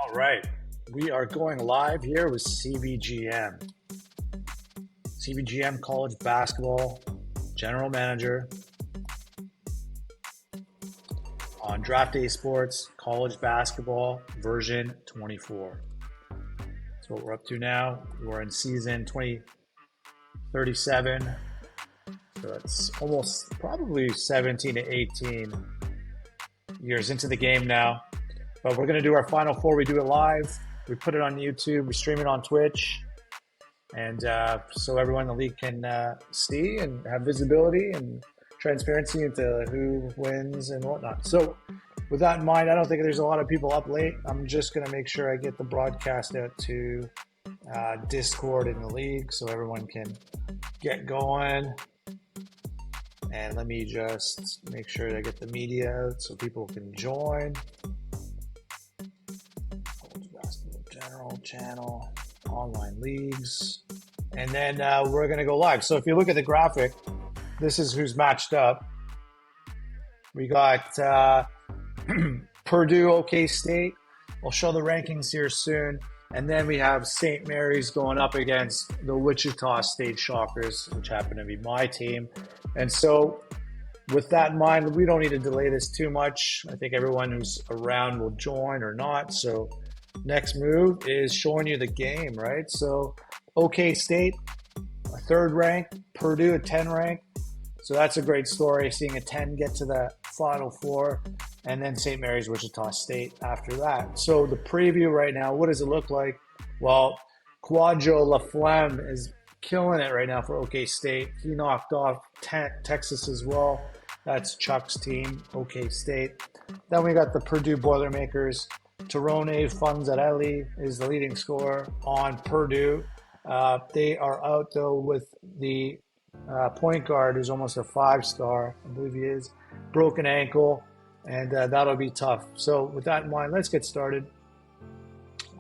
All right, we are going live here with CBGM. CBGM College Basketball General Manager on Draft Day Sports College Basketball version 24. That's what we're up to now. We're in season 2037. So it's almost probably 17 to 18 years into the game now. But we're going to do our Final Four. We do it live. We put it on YouTube. We stream it on Twitch. And so everyone in the league can see and have visibility and transparency into who wins and whatnot. So with that in mind, I don't think there's a lot of people up late. I'm just going to make sure I get the broadcast out to Discord in the league so everyone can get going. And let me just make sure that I get the media out so people can join. General channel, online leagues, and then we're going to go live. So if you look at the graphic, this is who's matched up. We got Purdue, OK State. I'll show the rankings here soon. And then we have St. Mary's going up against the Wichita State Shockers, which happen to be my team. And so with that in mind, we don't need to delay this too much. I think everyone who's around will join or not. So next move is showing you the game, right? So OK State, a 3rd rank, Purdue, a 10 rank. So that's a great story, seeing a 10 get to the Final Four, and then St. Mary's, Wichita State after that. So the preview right now, what does it look like? Well, Kwadwo Laflamme is killing it right now for OK State. He knocked off Texas as well. That's Chuck's team, OK State. Then we got the Purdue Boilermakers. Tyrone Fonzarelli is the leading scorer on Purdue. They are out, though, with the point guard who's almost a 5-star. I believe he is. Broken ankle, and that'll be tough. So with that in mind, let's get started.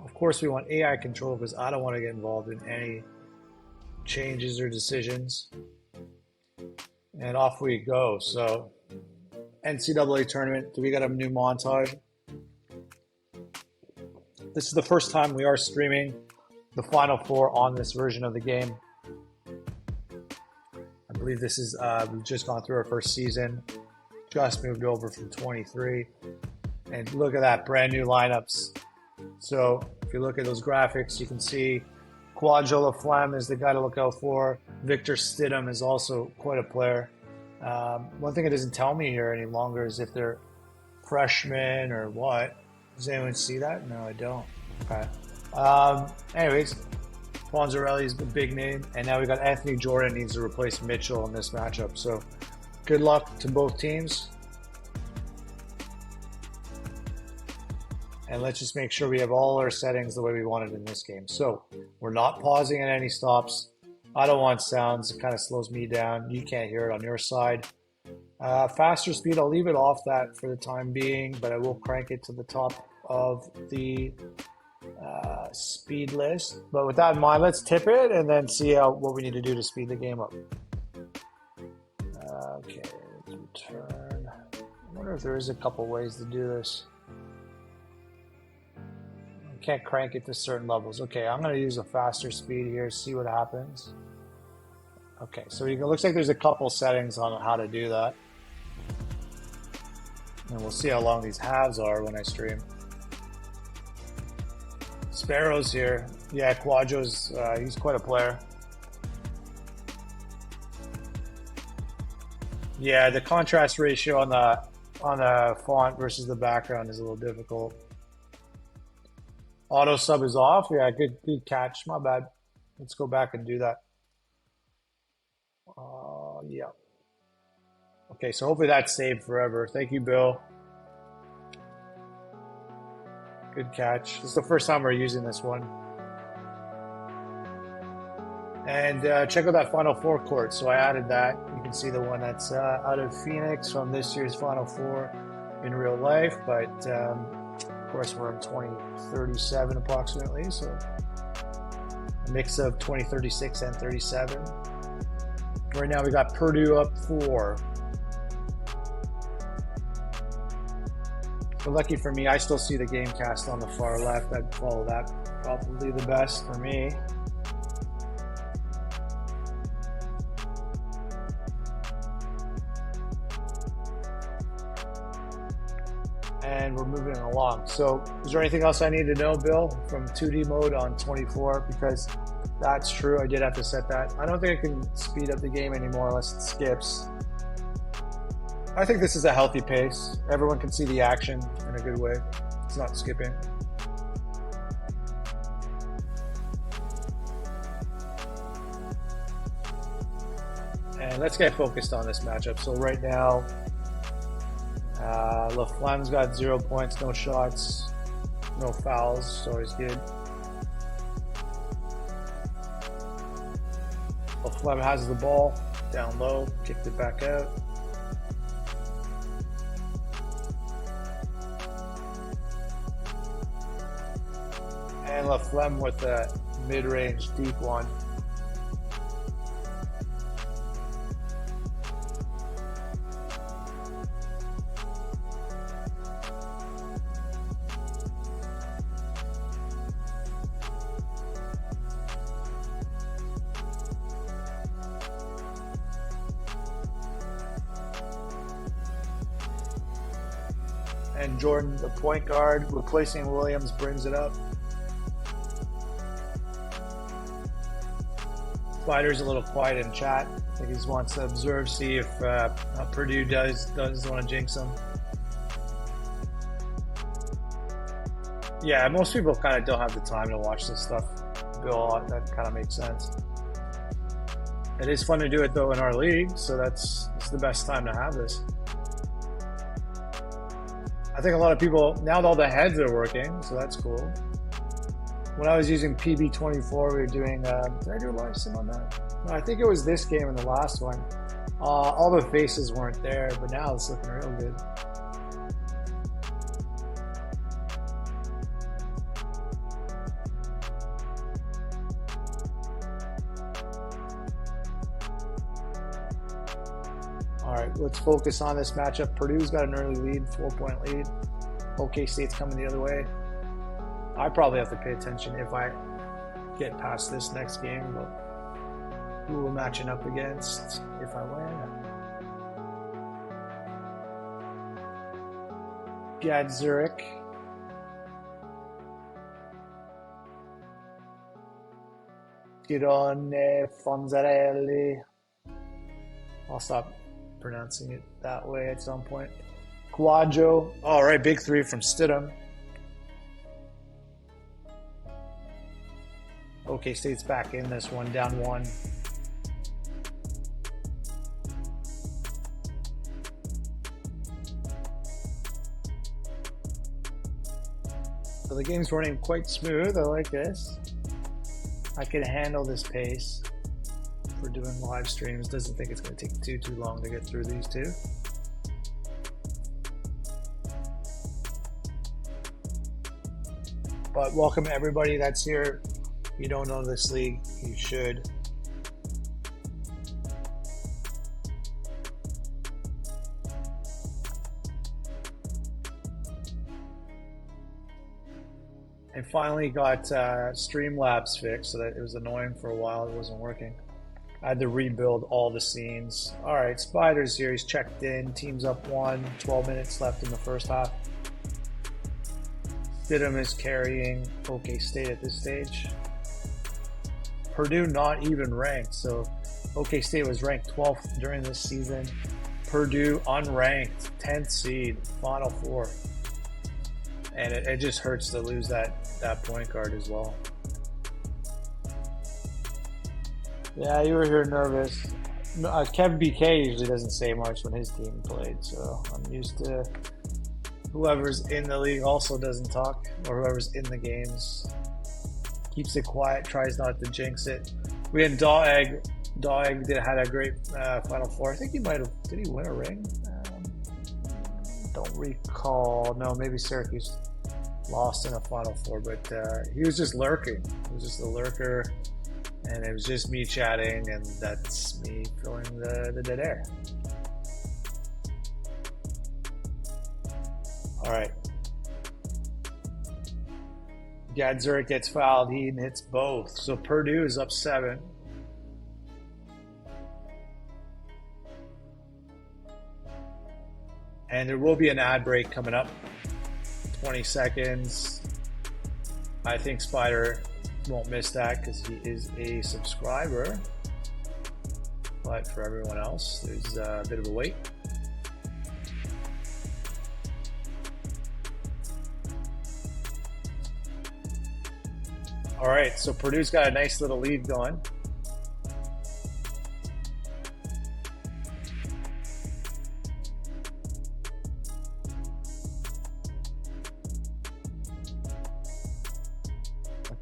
Of course, we want AI control because I don't want to get involved in any changes or decisions. And off we go. So NCAA tournament. Do we got a new montage? This is the first time we are streaming the Final Four on this version of the game. I believe this is, we've just gone through our first season, just moved over from 23. And look at that, brand new lineups. So if you look at those graphics, you can see Kwadwo Laflamme is the guy to look out for. Victor Stidham is also quite a player. One thing it doesn't tell me here any longer is if they're freshmen or what. Does anyone see that? No, I don't. Okay. Anyways, Fonzarelli is the big name. And now we got Anthony Jordan needs to replace Mitchell in this matchup. So good luck to both teams. And let's just make sure we have all our settings the way we wanted in this game. So we're not pausing at any stops. I don't want sounds. It kind of slows me down. You can't hear it on your side. Faster speed, I'll leave it off that for the time being, but I will crank it to the top of the speed list. But with that in mind, let's tip it and then see what we need to do to speed the game up. Okay, let's return. I wonder if there is a couple ways to do this. I can't crank it to certain levels. Okay, I'm going to use a faster speed here, see what happens. Okay, so it looks like there's a couple settings on how to do that. And we'll see how long these halves are when I stream. Sparrow's here. Yeah, Kwadwo's, he's quite a player. Yeah, the contrast ratio on the font versus the background is a little difficult. Auto sub is off. Yeah, good catch. My bad. Let's go back and do that. Yeah. Okay, so hopefully that's saved forever. Thank you, Bill. Good catch. This is the first time we're using this one. And check out that Final Four court. So I added that. You can see the one that's out of Phoenix from this year's Final Four in real life. But, of course, we're in 2037 approximately. So a mix of 2036 and 37. Right now we got Purdue up 4. But lucky for me, I still see the game cast on the far left. I'd follow that probably the best for me. And we're moving along. So is there anything else I need to know, Bill, from 2D mode on 24? Because that's true, I did have to set that. I don't think I can speed up the game anymore unless it skips. I think this is a healthy pace. Everyone can see the action in a good way. It's not skipping. And let's get focused on this matchup. So right now, LaFlemme's got 0 points, no shots, no fouls, so he's good. LaFlemme has the ball down low, kicked it back out. And LaFlemme with a mid-range deep one. And Jordan, the point guard, replacing Williams, brings it up. Spider's a little quiet in chat. I think he wants to observe, see if Purdue doesn't want to jinx him. Yeah, most people kind of don't have the time to watch this stuff. Bill, that kind of makes sense. It is fun to do it though in our league, so it's the best time to have this. I think a lot of people, now all the heads are working, so that's cool. When I was using PB24, we were doing, did I do a live sim on that? No, I think it was this game and the last one. All the faces weren't there, but now it's looking real good. All right, let's focus on this matchup. Purdue's got an early lead, 4-point lead. OK State's coming the other way. I probably have to pay attention if I get past this next game, but who we're matching up against if I win. Gad Zurich. Girone Fonzarelli. I'll stop pronouncing it that way at some point. Quadjo. All right, big three from Stidham. OK State's back in this one, down one. So the game's running quite smooth. I like this. I can handle this pace for doing live streams. Doesn't think it's going to take too long to get through these two. But welcome everybody that's here. If you don't know this league, you should. I finally got Streamlabs fixed, so that it was annoying for a while. It wasn't working. I had to rebuild all the scenes. All right, Spider's here. He's checked in. Team's up 1. 12 minutes left in the first half. Stidham is carrying OK State at this stage. Purdue not even ranked, so OK State was ranked 12th during this season. Purdue unranked, 10th seed, Final Four. And it just hurts to lose that point guard as well. Yeah, you were here nervous. Kevin BK usually doesn't say much when his team played, so I'm used to whoever's in the league also doesn't talk, or whoever's in the games keeps it quiet, tries not to jinx it. We had Dawg had a great Final Four. I think he might have, did he win a ring? Don't recall. No, maybe Syracuse lost in a Final Four, but he was just lurking. He was just a lurker, and it was just me chatting, and that's me filling the dead air. All right, Gadzuric gets fouled. He hits both. So Purdue is up 7. And there will be an ad break coming up. 20 seconds. I think Spider won't miss that because he is a subscriber. But for everyone else, there's a bit of a wait. All right, so Purdue's got a nice little lead going.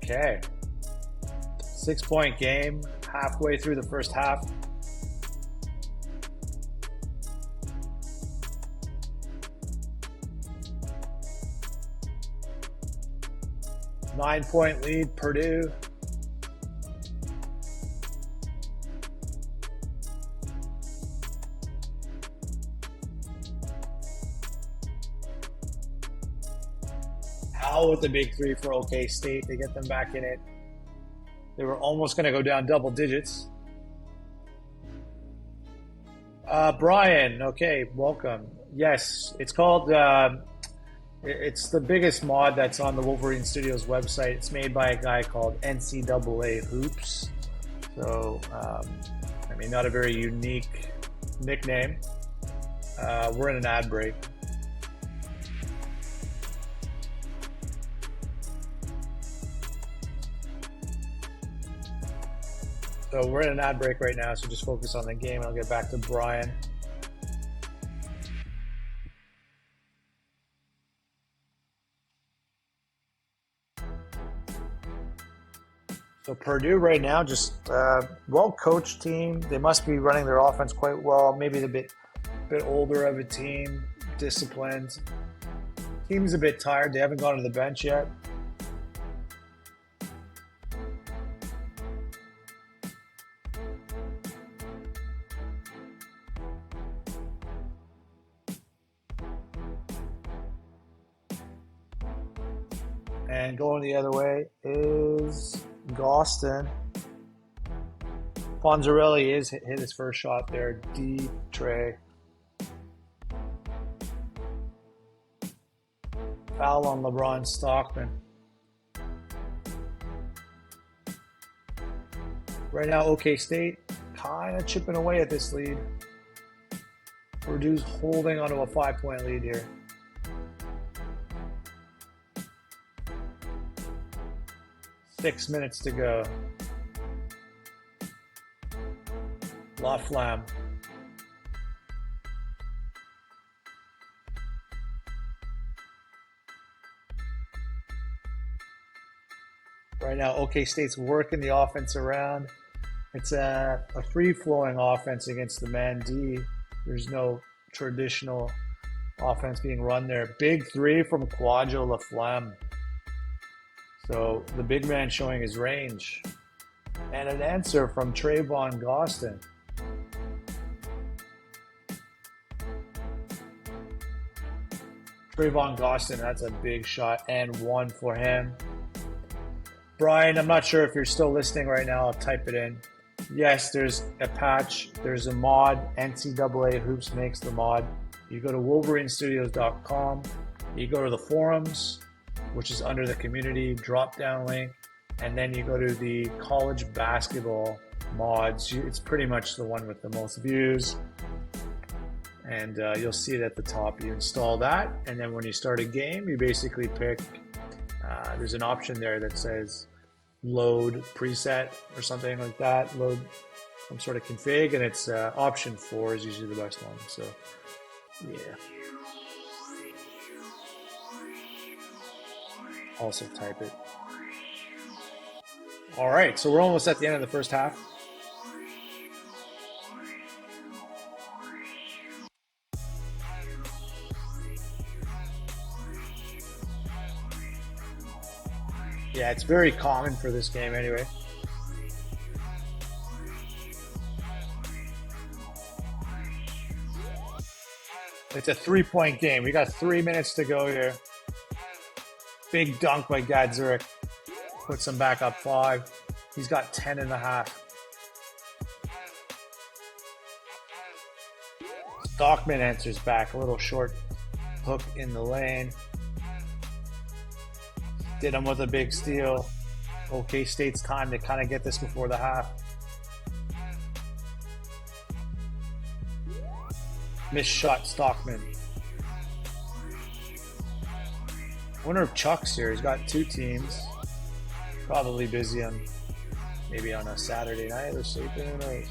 Okay, 6-point game, halfway through the first half. Nine-point lead, Purdue. Howell with the big 3 for OK State. They get them back in it. They were almost going to go down double digits. Brian, okay, welcome. Yes, it's called... it's the biggest mod that's on the Wolverine Studios website. It's made by a guy called NCAA Hoops. So, I mean, not a very unique nickname. We're in an ad break. So we're in an ad break right now, so just focus on the game and I'll get back to Brian. So Purdue right now, just well-coached team. They must be running their offense quite well. Maybe the bit older of a team, disciplined. Team's a bit tired. They haven't gone to the bench yet. And going the other way is Gostin. Fonzarelli is hit his first shot there. D tray. Foul on LeBron Stockman. Right now, OK State kind of chipping away at this lead. Purdue's holding onto a 5-point lead here. Six minutes to go. La Flamme. Right now, OK State's working the offense around. It's a free-flowing offense against the man D. There's no traditional offense being run there. Big 3 from Kwadwo La Flamme. So the big man showing his range. And an answer from Trayvon Gostin. Trayvon Gostin, that's a big shot and 1 for him. Brian, I'm not sure if you're still listening right now. I'll type it in. Yes, there's a patch. There's a mod. NCAA Hoops makes the mod. You go to wolverinestudios.com. You go to the forums, which is under the community drop-down link, and then you go to the college basketball mods. It's pretty much the one with the most views, and you'll see it at the top. You install that, and then when you start a game, you basically pick, there's an option there that says load preset or something like that, load some sort of config, and it's option 4 is usually the best one. So, yeah. Also type it. All right, so we're almost at the end of the first half. Yeah, it's very common for this game anyway. It's a 3-point game. We got 3 minutes to go here. Big dunk by Gadzuric. Puts him back up 5. He's got 10.5. Stockman answers back. A little short hook in the lane. Did him with a big steal. OK State's time to kind of get this before the half. Missed shot, Stockman. I wonder if Chuck's here. He's got 2 teams. Probably busy on maybe on a Saturday night or sleeping. Who knows?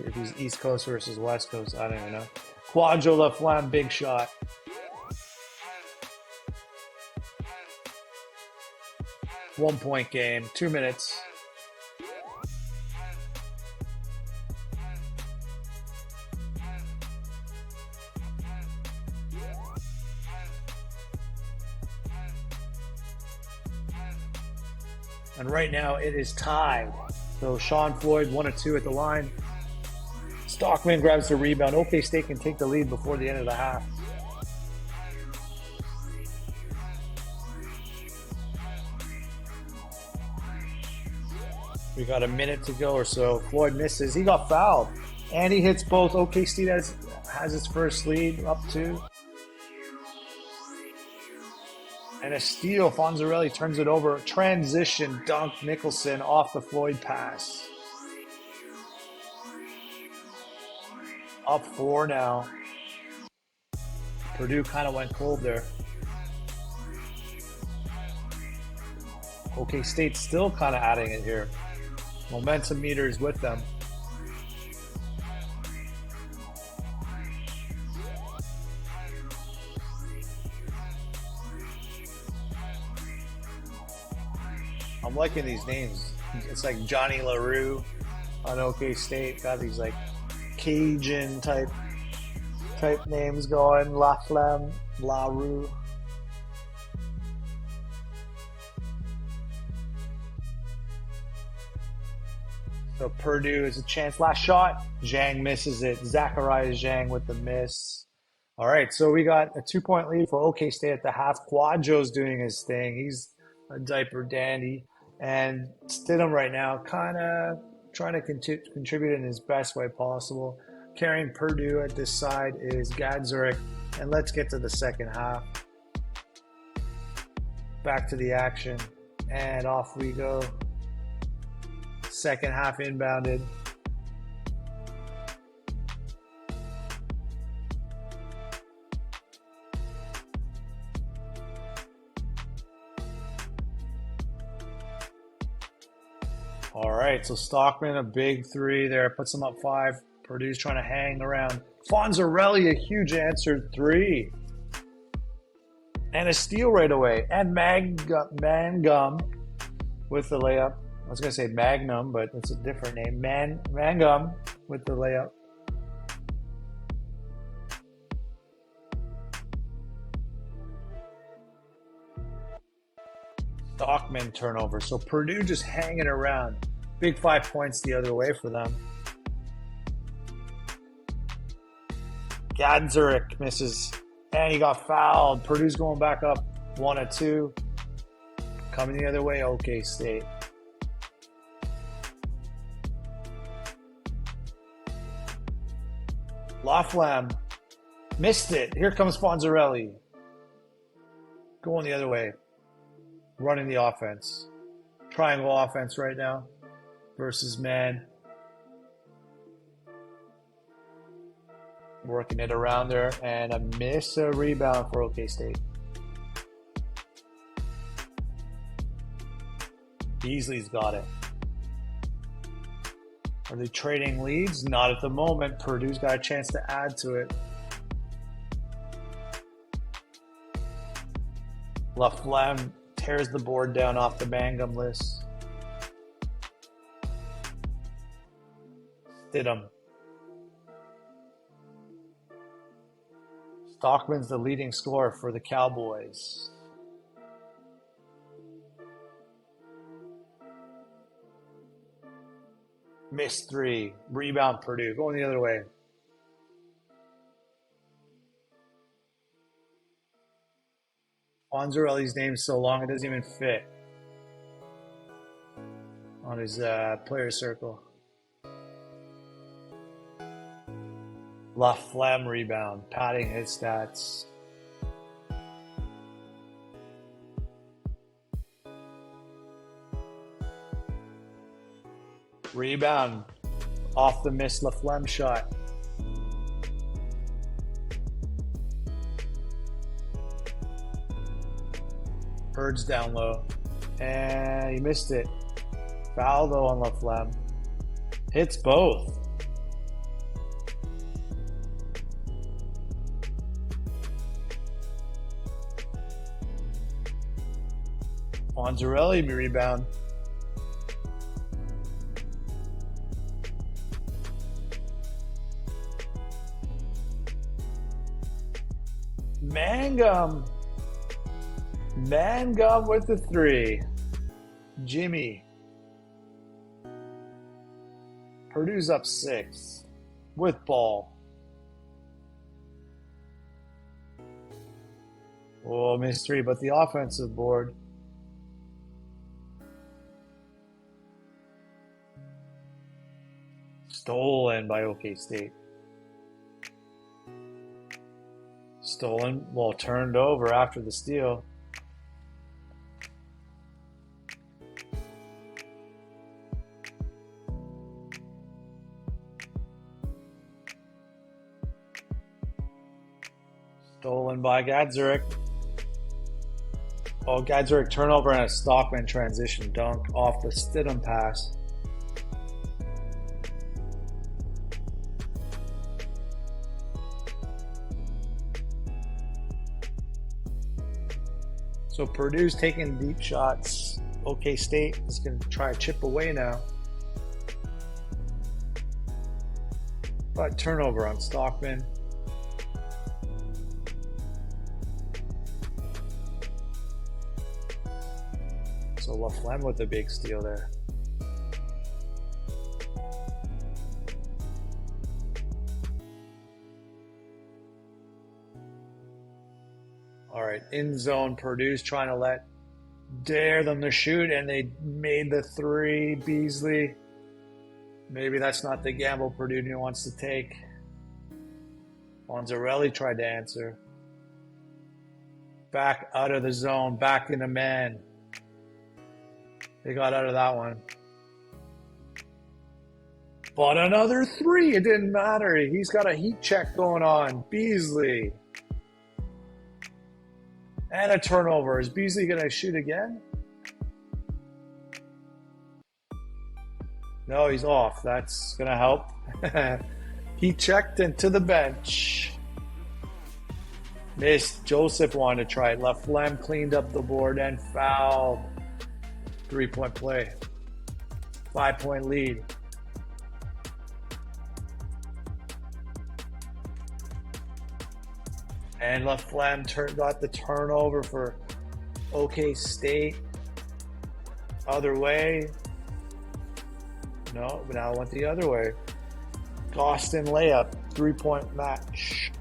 If he's East Coast versus West Coast, I don't even know. Quadro Laflamme, big shot. One-point game, 2 minutes. And right now it is tied. So Sean Floyd 1 of 2 at the line. Stockman grabs the rebound. OK State can take the lead before the end of the half. We got a minute to go or so. Floyd misses. He got fouled. And he hits both. OK State has its first lead, up 2. And a steal. Fonzarelli turns it over. Transition dunk. Nicholson off the Floyd pass. Up 4 now. Purdue kind of went cold there. OK State still kind of adding it here. Momentum meters with them. I'm liking these names. It's like Johnny LaRue on OK State. Got these like Cajun type names going. Laflamme, LaRue. So Purdue is a chance. Last shot. Zhang misses it. Zacharias Zhang with the miss. All right, so we got a 2-point lead for OK State at the half. Quadro's doing his thing. He's a diaper dandy. And Stidham right now kind of trying to contribute in his best way possible. Carrying Purdue at this side is Gadzurek. And let's get to the second half. Back to the action. And off we go. Second half inbounded. All right, so Stockman, a big 3 there, puts them up 5. Purdue's trying to hang around. Fonzarelli, a huge answered 3. And a steal right away. And Mangum with the layup. I was going to say Magnum, but it's a different name. Mangum with the layup. Stockman turnover. So Purdue just hanging around. Big 5 points the other way for them. Gadzurek misses. And he got fouled. Purdue's going back up 1 of 2. Coming the other way, OK State. Laflamme missed it. Here comes Fonzarelli. Going the other way. Running the offense. Triangle offense right now. Versus man. Working it around there. And a miss, a rebound for OK State. Beasley's got it. Are they trading leads? Not at the moment. Purdue's got a chance to add to it. Laflamme tears the board down off the Mangum list. Stidham. Stockman's the leading scorer for the Cowboys. Missed 3. Rebound Purdue. Going the other way. Fonzarelli's name's so long it doesn't even fit on his player circle. Laflamme rebound, padding his stats. Rebound off the missed Laflamme shot. Bird's down low. And he missed it. Foul though on Laflamme. Hits both. Fonzarelli rebound. Mangum with the three. Jimmy. Purdue's up 6 with ball. Oh, missed 3, but the offensive board. Stolen by OK State. Stolen, well, turned over after the steal. Stolen by Gadzik. Oh, Gadzik turnover and a Stockman transition dunk off the Stidham pass. So Purdue's taking deep shots. OK State is going to try to chip away now. But turnover on Stockman. So Laflamme with a big steal there. All right, in zone, Purdue's trying to dare them to shoot, and they made the 3. Beasley. Maybe that's not the gamble Purdue wants to take. Fonzarelli tried to answer. Back out of the zone, back into man. They got out of that one. But another 3, it didn't matter. He's got a heat check going on. Beasley. And a turnover. Is Beasley going to shoot again? No, he's off. That's going to help. He checked into the bench. Missed. Joseph wanted to try it. Laflamme cleaned up the board and fouled. 3-point play. 5-point lead. And Laflamme got the turnover for OK State. Other way. No, but now it went the other way. Gostin layup. 3-point match.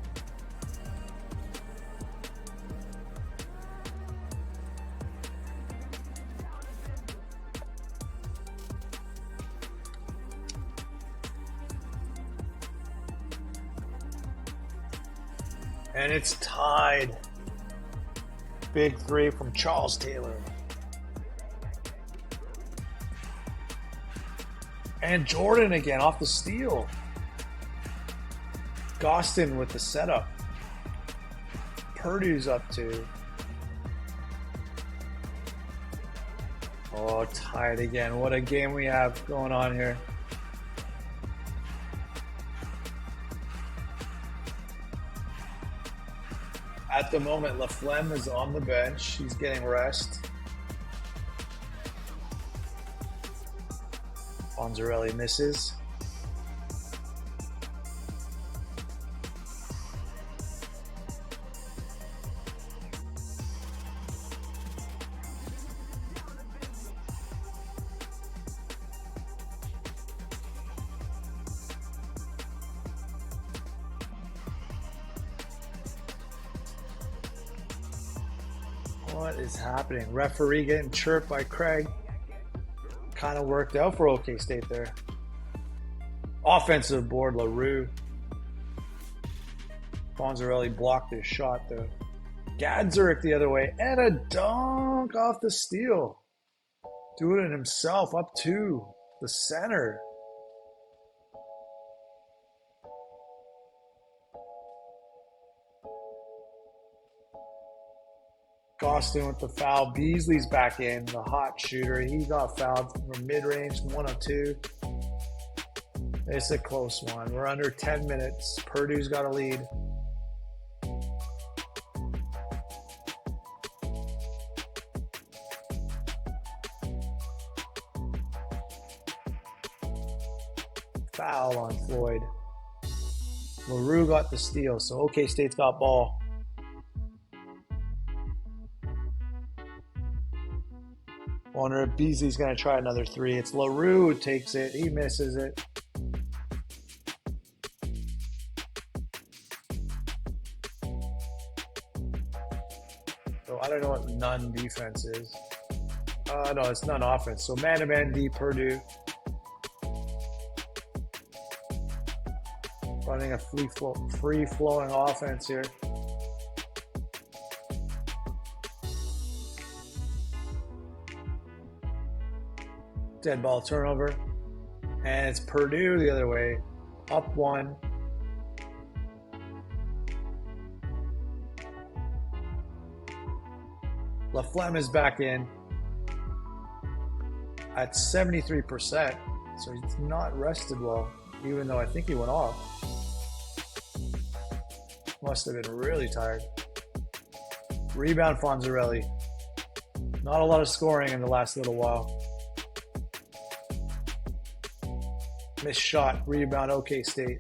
And it's tied. Big 3 from Charles Taylor. And Jordan again off the steal. Gostin with the setup. Purdue's up 2. Oh, tied again. What a game we have going on here. At the moment, Laflamme is on the bench. He's getting rest. Fonzarelli misses. What is happening? Referee getting chirped by Craig. Kind of worked out for OK State there. Offensive board, LaRue. Fonzarelli blocked his shot though. Gadzuric the other way, and a dunk off the steal. Doing it himself, up to the center. Gostin with the foul. Beasley's back in, the hot shooter. He got fouled from mid-range, 1 of 2. It's a close one. We're under 10 minutes. Purdue's got a lead. Foul on Floyd. LaRue got the steal, so OK State's got ball. Wonder if Beasley's going to try another 3. It's LaRue who takes it. He misses it. So I don't know what none defense is. No, it's none offense. So man-to-man D, Purdue. Running a free-flowing offense here. Dead ball turnover. And it's Purdue the other way. Up 1. LaFlemme is back in at 73%. So he's not rested well, even though I think he went off. Must have been really tired. Rebound Fonzarelli. Not a lot of scoring in the last little while. Missed shot, rebound, OK State.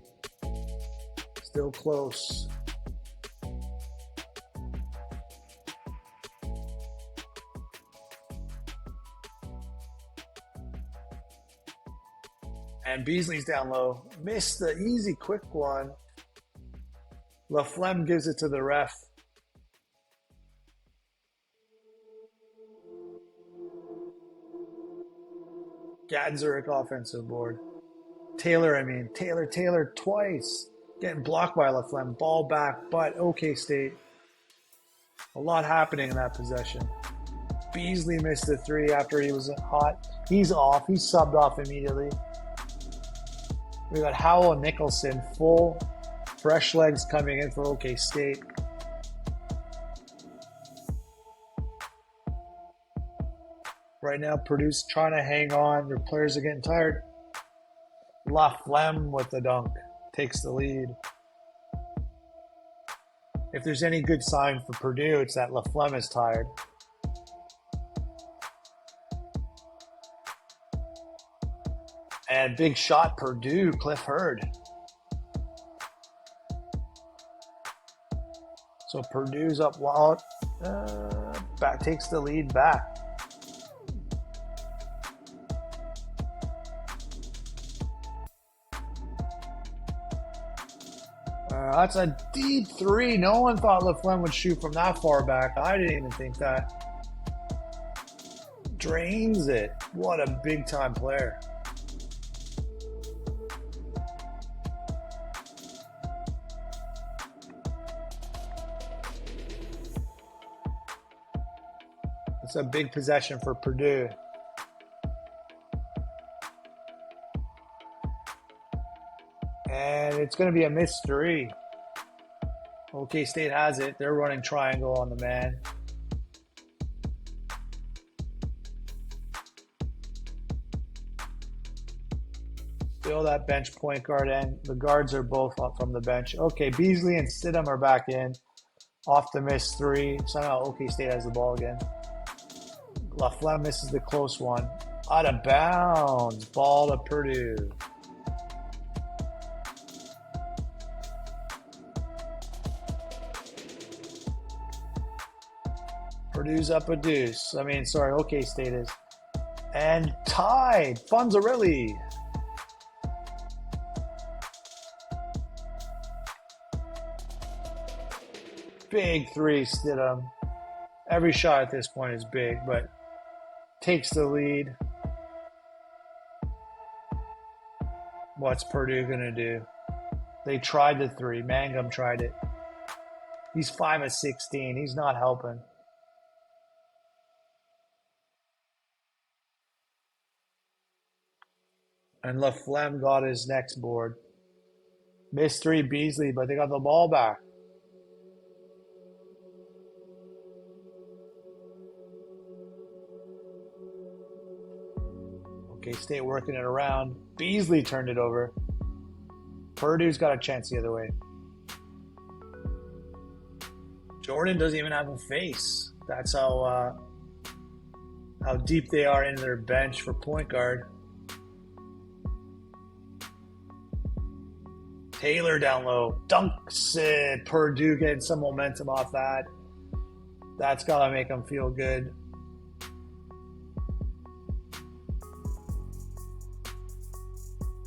Still close. And Beasley's down low. Missed the easy, quick one. LaFlemme gives it to the ref. Gadzuric offensive board. Taylor twice. Getting blocked by LaFlemme. Ball back, but OK State. A lot happening in that possession. Beasley missed the 3 after he was hot. He's off. He's subbed off immediately. We got Howell Nicholson, full, fresh legs coming in for OK State. Right now, Purdue's trying to hang on. Their players are getting tired. LaFlemme with the dunk. Takes the lead. If there's any good sign for Purdue, it's that LaFlemme is tired. And big shot, Purdue, Cliff Hurd. So Purdue's up wild. Takes the lead back. That's a deep 3. No one thought LaFlemme would shoot from that far back. I didn't even think that. Drains it. What a big-time player. It's a big possession for Purdue. And it's going to be a missed 3. OK State has it. They're running triangle on the man. Still that bench point guard, and the guards are both up from the bench. Okay, Beasley and Stidham are back in. Off the missed 3. Somehow OK State has the ball again. LaFlemme misses the close one. Out of bounds. Ball to Purdue. Purdue's up a deuce. OK State is. And tied. Fonzarelli. Big 3, Stidham. Every shot at this point is big, but takes the lead. What's Purdue going to do? They tried the three. Mangum tried it. He's 5 of 16. He's not helping. And LaFlemme got his next board. Missed three Beasley, but they got the ball back. Okay, State working it around. Beasley turned it over. Purdue's got a chance the other way. Jordan doesn't even have a face. That's how deep they are into their bench for point guard. Taylor down low. Dunks it. Purdue getting some momentum off that. That's got to make them feel good.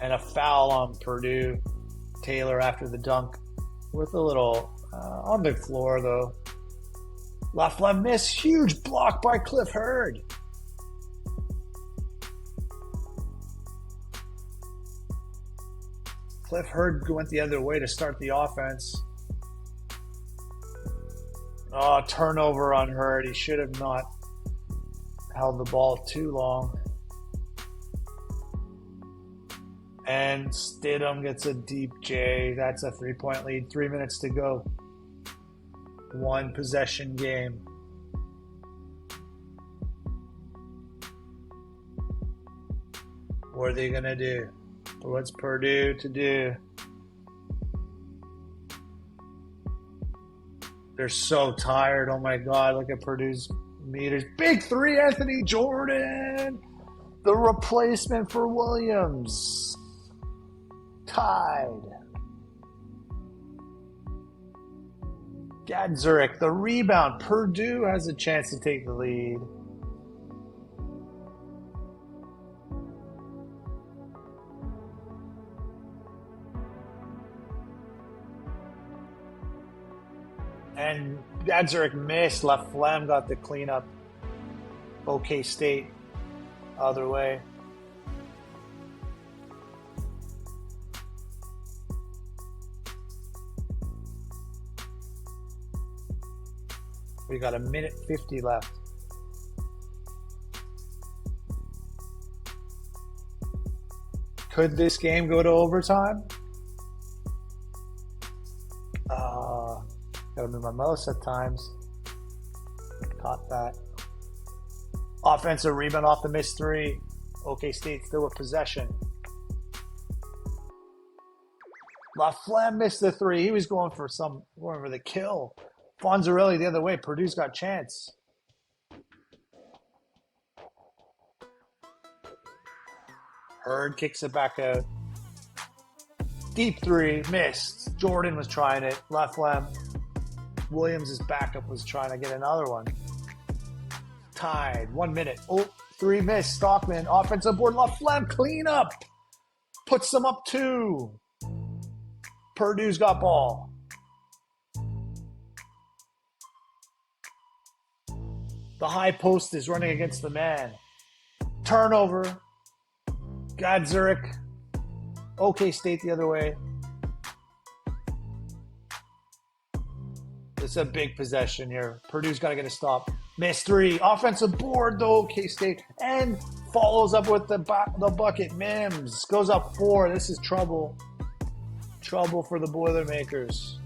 And a foul on Purdue. Taylor after the dunk with a little on the floor, though. LaFlemme miss. Huge block by Cliff Hurd. Cliff Hurd went the other way to start the offense. Oh, turnover on Hurd. He should have not held the ball too long. And Stidham gets a deep J. That's a 3-point lead. 3 minutes to go. 1 possession game. What are they going to do? What's Purdue to do? They're so tired. Oh my God. Look at Purdue's meters. Big three, Anthony Jordan. The replacement for Williams. Tied. Gadzuric, the rebound. Purdue has a chance to take the lead. And Gadzuric missed. LaFlemme got the cleanup. OK State other way. We got 1:50 left. Could this game go to overtime? Gotta move my mouse at times. Caught that. Offensive rebound off the missed three. OK State still with possession. LaFlemme missed the three. He was going for the kill. Fonzarelli the other way. Purdue's got a chance. Hurd kicks it back out. Deep three. Missed. Jordan was trying it. LaFlemme. Williams' backup was trying to get another one. Tied. 1 minute. Oh, three missed. Stockman. Offensive board. LaFlemme. Clean up. Puts them up 2. Purdue's got ball. The high post is running against the man. Turnover. Gadzuric. OK State the other way. It's a big possession here. Purdue's got to get a stop. Missed three. Offensive board, though, OK State. And follows up with the bucket. Mims goes up 4. This is trouble. Trouble for the Boilermakers.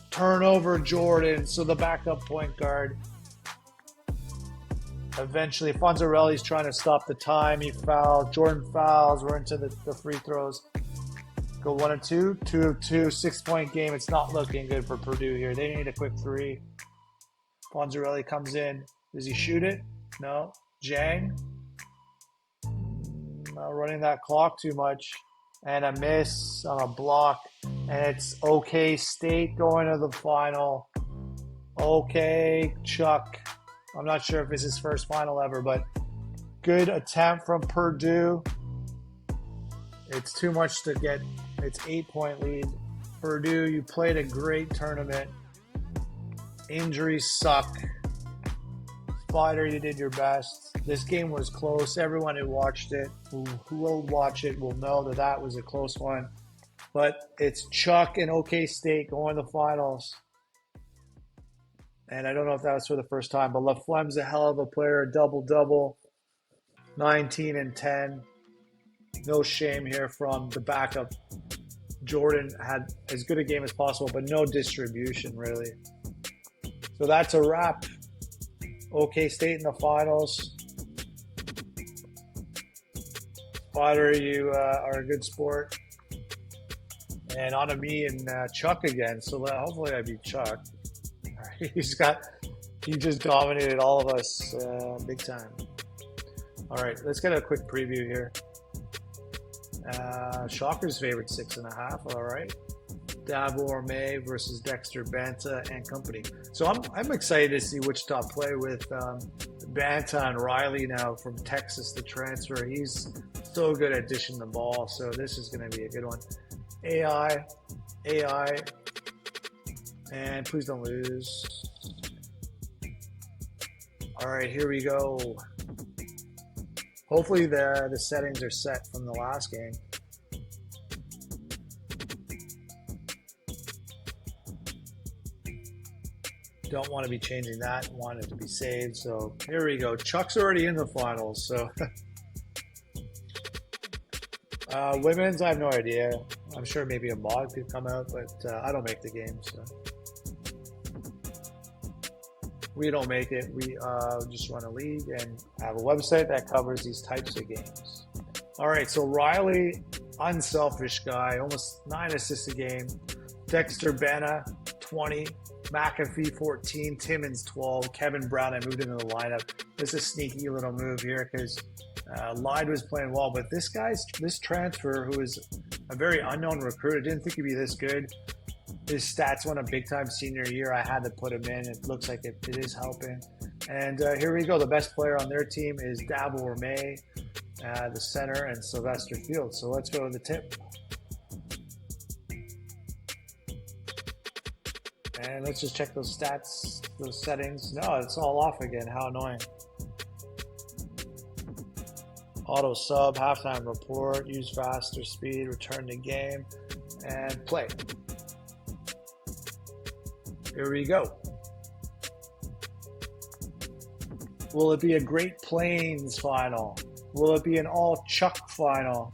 Turnover, Jordan. So the backup point guard. Eventually, Fonzarelli's trying to stop the time. He fouled. Jordan fouls. We're into the free throws. Go 1 and 2. 2 of 2. 6-point game. It's not looking good for Purdue here. They need a quick three. Fonzarelli comes in. Does he shoot it? No. Jang. Not running that clock too much. And a miss on a block. And it's OK State going to the final. OK Chuck. I'm not sure if it's his first final ever, but good attempt from Purdue. It's too much to get. It's 8-point lead. Purdue, you played a great tournament. Injuries suck. Spider, you did your best. This game was close. Everyone who watched it, who will watch it, will know that that was a close one. But it's Chuck and OK State going to the finals. And I don't know if that was for the first time, but LaFlemme's a hell of a player. Double-double, 19 and 10. No shame here from the backup. Jordan had as good a game as possible, but no distribution, really. So that's a wrap. OK State in the finals. Spider, you are a good sport. And on to me and Chuck again. So hopefully I beat Chuck. He just dominated all of us big time. All right, let's get a quick preview here. Shockers favored 6.5. All right. Dabo Orme versus Dexter Banta and company. So I'm excited to see Wichita play with Banta and Riley now from Texas to transfer. He's so good at dishing the ball. So this is going to be a good one. AI, and please don't lose. All right, here we go. Hopefully the settings are set from the last game. Don't want to be changing that. Want it to be saved. So here we go. Chuck's already in the finals. So women's, I have no idea. I'm sure maybe a mod could come out, but I don't make the game. So we don't make it. We just run a league and have a website that covers these types of games. All right, so Riley, unselfish guy, almost 9 assists a game. Dexter Banta, 20. McAfee, 14. Timmons, 12. Kevin Brown, I moved into the lineup. This is a sneaky little move here because Lyde was playing well, but this transfer, who is a very unknown recruit, I didn't think he'd be this good. His stats went a big-time senior year. I had to put him in. It looks like it is helping. And here we go. The best player on their team is Dabo Orme, the center, and Sylvester Fields. So let's go to the tip. And let's just check those stats, those settings. No, it's all off again. How annoying. Auto sub, halftime report, use faster speed, return to game, and play. Here we go. Will it be a Great Plains final? Will it be an all Chuck final?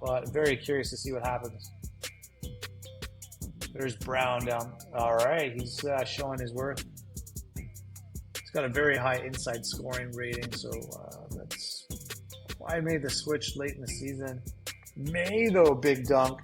But very curious to see what happens. There's Brown down. All right, he's showing his worth. He's got a very high inside scoring rating, so that's why I made the switch late in the season. May, though, big dunk.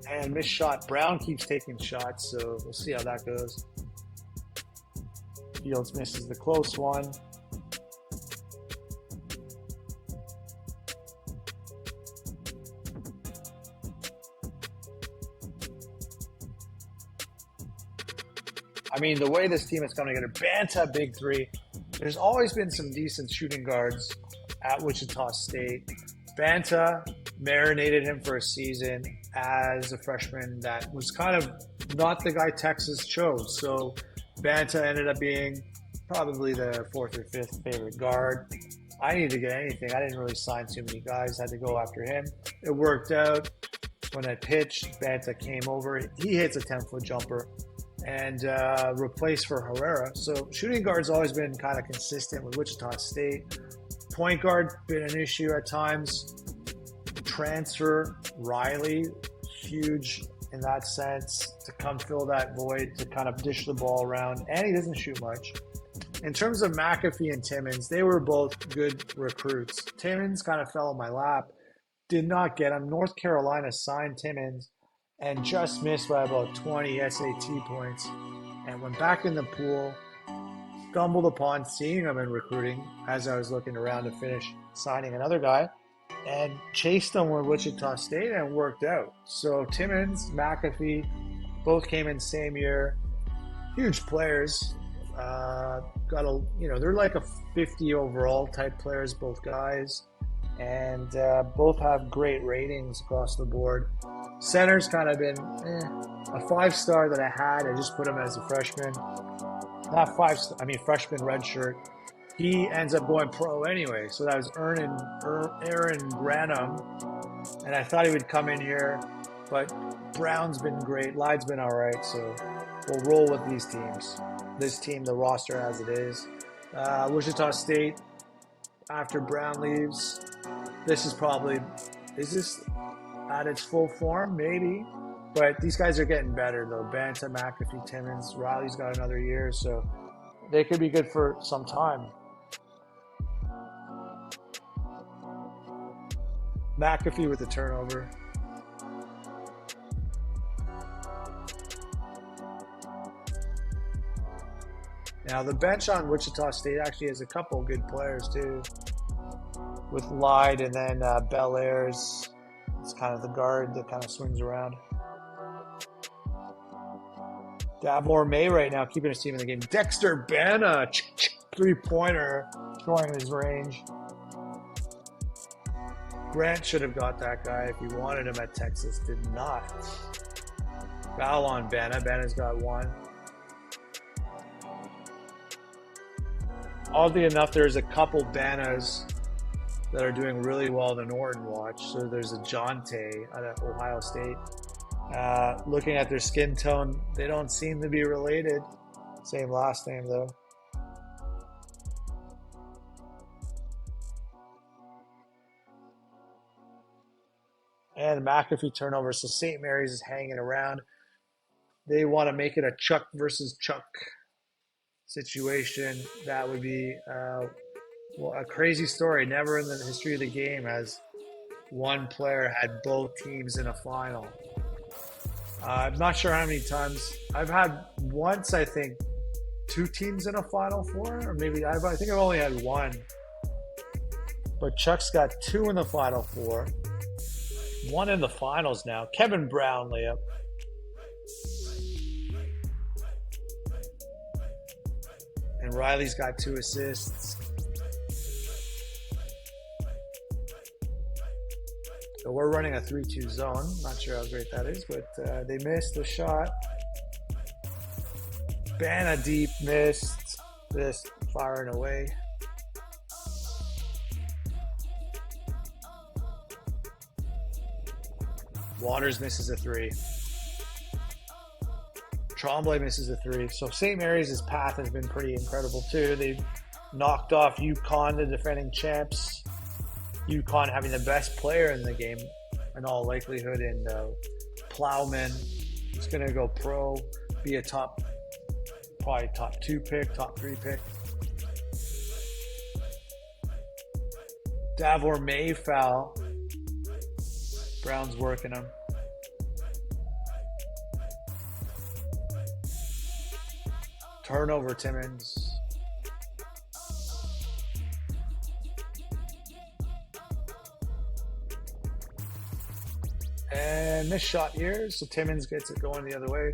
And missed shot. Brown keeps taking shots, so we'll see how that goes. Fields misses the close one. I mean, the way this team is coming together, Banta big three. There's always been some decent shooting guards at Wichita State. Banta marinated him for a season as a freshman that was kind of not the guy Texas chose. So Banta ended up being probably the 4th or 5th favorite guard. I needed to get anything. I didn't really sign too many guys. Had to go after him. It worked out. When I pitched, Banta came over. He hits a 10-foot jumper and replaced for Herrera. So shooting guard's always been kind of consistent with Wichita State. Point guard been an issue at times. Transfer, Riley, huge in that sense, to come fill that void, to kind of dish the ball around, and he doesn't shoot much. In terms of McAfee and Timmons, they were both good recruits. Timmons kind of fell in my lap, did not get him. North Carolina signed Timmons and just missed by about 20 SAT points and went back in the pool, stumbled upon seeing him in recruiting as I was looking around to finish signing another guy, and chased them with Wichita State and worked out. So Timmons, McAfee, both came in same year. Huge players. got a, they're like a 50 overall type players, both guys, and both have great ratings across the board. Center's kind of been a 5-star that I had. I just put him as a freshman. Not 5-star, I mean freshman redshirt. He ends up going pro anyway, so that was Aaron Granum, and I thought he would come in here, but Brown's been great, Lyde's been all right, so we'll roll with these teams. This team, the roster as it is. Wichita State, after Brown leaves, this is this at its full form? Maybe. But these guys are getting better, though. Banta, McAfee, Timmons, Riley's got another year, so they could be good for some time. McAfee with the turnover. Now, the bench on Wichita State actually has a couple good players, too, with Lyde, and then Belair's. It's kind of the guard that kind of swings around. Davor May right now keeping his team in the game. Dexter Bana, 3-pointer, showing his range. Grant should have got that guy if he wanted him at Texas. Did not. Foul on Bana. Bana's got one. Oddly enough, there's a couple Banas that are doing really well in the Norton watch. So there's a Jonte out of Ohio State. Looking at their skin tone, they don't seem to be related. Same last name, though. And McAfee turnover, so St. Mary's is hanging around. They want to make it a Chuck versus Chuck situation. That would be a crazy story. Never in the history of the game has one player had both teams in a final. I'm not sure how many times. I've had once, I think, 2 teams in a Final Four, or maybe I think I've only had one. But Chuck's got 2 in the Final Four, 1 in the finals now. Kevin Brown layup. And Riley's got 2 assists. So we're running a 3-2 zone. Not sure how great that is, but they missed the shot. Bana deep missed. This firing away. Waters misses a 3. Tremblay misses a 3. So St. Mary's' path has been pretty incredible too. They've knocked off UConn, the defending champs. UConn having the best player in the game in all likelihood, and Plowman is going to go pro, be a probably top 2 pick, top 3 pick. Davor May foul. Brown's working him. Turnover, Timmons. And missed shot here, so Timmons gets it going the other way.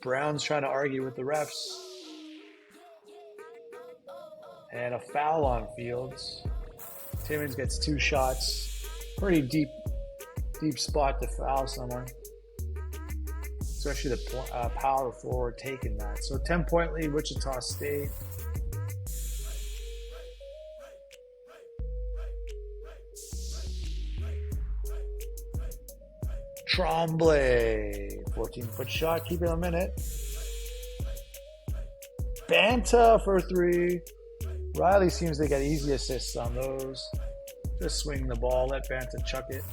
Brown's trying to argue with the refs. And a foul on Fields. Timmons gets 2 shots. Pretty deep spot to foul someone. Especially the power forward taking that. So 10-point lead, Wichita State. Tremblay, 14-foot shot, keep it a minute. Banta for 3. Riley seems to get easy assists on those. Just swing the ball, let Banta chuck it.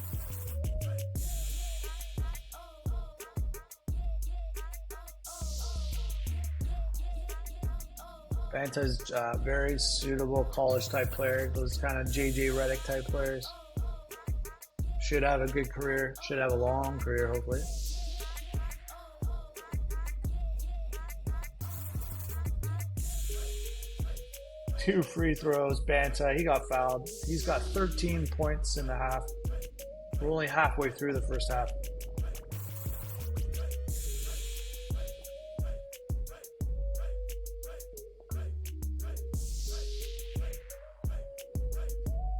Banta's very suitable college-type player. Those kind of J.J. Redick type players. Should have a good career. Should have a long career, hopefully. 2 free throws. Banta, he got fouled. He's got 13 points in the half. We're only halfway through the first half.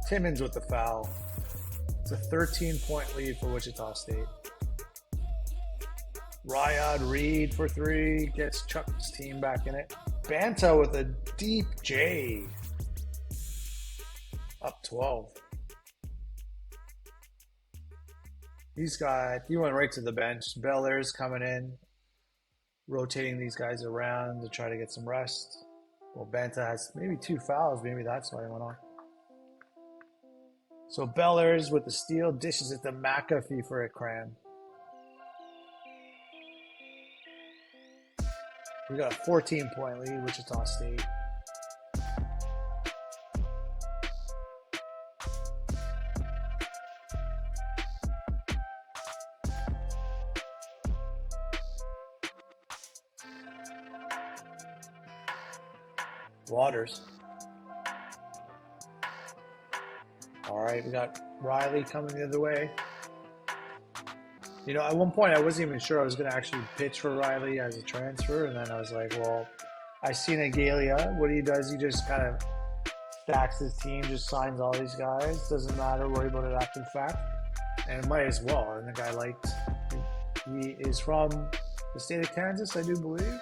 Timmons with the foul. It's a 13-point lead for Wichita State. Ryad Reed for 3, gets Chuck's team back in it. Banta with a deep J. Up 12. He went right to the bench. Bellairs coming in, rotating these guys around to try to get some rest. Well, Banta has maybe 2 fouls. Maybe that's why he went on. So Bellairs with the steal, dishes it to McAfee for a cram. We got a 14-point lead, Wichita State. Waters. All right, we got Riley coming the other way. You know, at one point I wasn't even sure I was going to actually pitch for Riley as a transfer, and then I was like, well, I seen Agalia. What he does, he just kind of stacks his team, just signs all these guys. Doesn't matter, worry about it after the fact. And might as well. And the guy he is from the state of Kansas, I do believe.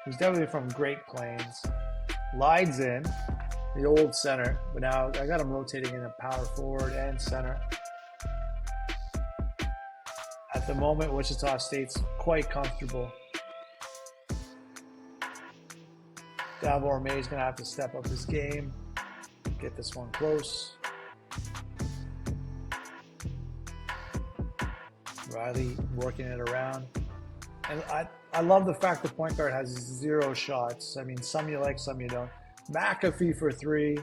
He's definitely from Great Plains. Lides in, the old center, but now I got him rotating in a power forward and center. At the moment, Wichita State's quite comfortable. Davor May is going to have to step up his game, get this one close. Riley working it around. And I love the fact the point guard has 0 shots. I mean, some you like, some you don't. McAfee for 3.